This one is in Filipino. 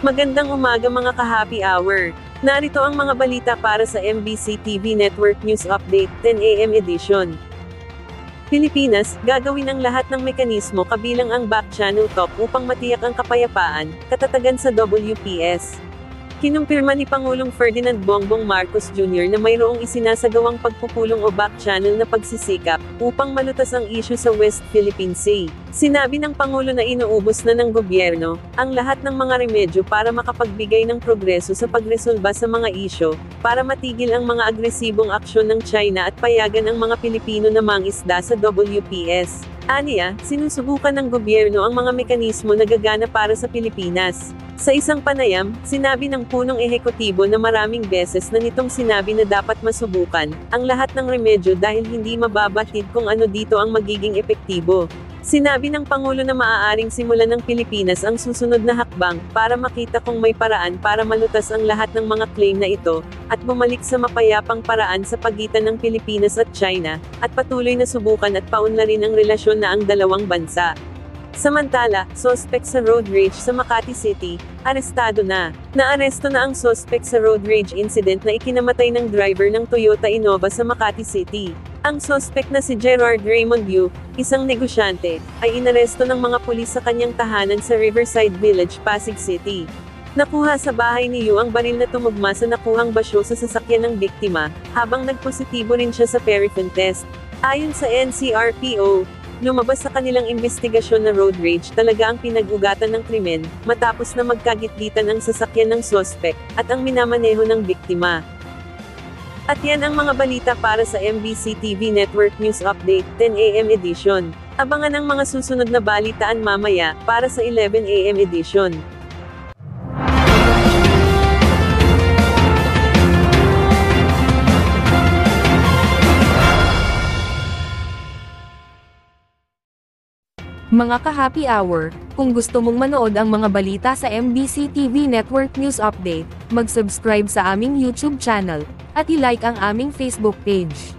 Magandang umaga mga ka-happy hour. Narito ang mga balita para sa MBC TV Network News Update, 10 AM edition. Pilipinas, gagawin ang lahat ng mekanismo kabilang ang back channel talk upang matiyak ang kapayapaan, katatagan sa WPS. Kinumpirma ni Pangulong Ferdinand Bongbong Marcos Jr. na mayroong isinasagawang pagpupulong o back channel na pagsisikap, upang malutas ang issue sa West Philippine Sea. Sinabi ng Pangulo na inuubos na ng gobyerno, ang lahat ng mga remedyo para makapagbigay ng progreso sa pagresolba sa mga isyo, para matigil ang mga agresibong aksyon ng China at payagan ang mga Pilipino na mangisda sa WPS. Aniya, sinusubukan ng gobyerno ang mga mekanismo na gagana para sa Pilipinas. Sa isang panayam, sinabi ng punong ehekutibo na maraming beses na nitong sinabi na dapat masubukan ang lahat ng remedyo dahil hindi mababatid kung ano dito ang magiging epektibo. Sinabi ng Pangulo na maaaring simulan ng Pilipinas ang susunod na hakbang para makita kung may paraan para malutas ang lahat ng mga claim na ito, at bumalik sa mapayapang paraan sa pagitan ng Pilipinas at China, at patuloy na subukan at paunlarin ang relasyon na ang dalawang bansa. Samantala, sospek sa road rage sa Makati City, arestado na. Naaresto na ang sospek sa road rage incident na ikinamatay ng driver ng Toyota Innova sa Makati City. Ang sospek na si Gerard Raymond Yu, isang negosyante, ay inaresto ng mga pulis sa kanyang tahanan sa Riverside Village, Pasig City. Nakuha sa bahay ni Yu ang baril na tumugma sa nakuhang basyo sa sasakyan ng biktima, habang nagpositibo rin siya sa paraffin test. Ayon sa NCRPO, lumabas sa kanilang investigasyon na road rage talaga ang pinag-ugatan ng krimen, matapos na magkagitgitan ang sasakyan ng sospek, at ang minamaneho ng biktima. At yan ang mga balita para sa MBC TV Network News Update, 10 AM edition. Abangan ang mga susunod na balitaan mamaya, para sa 11 AM edition. Mga ka-happy hour, kung gusto mong manood ang mga balita sa MBC TV Network News Update, mag-subscribe sa aming YouTube channel, at i-like ang aming Facebook page.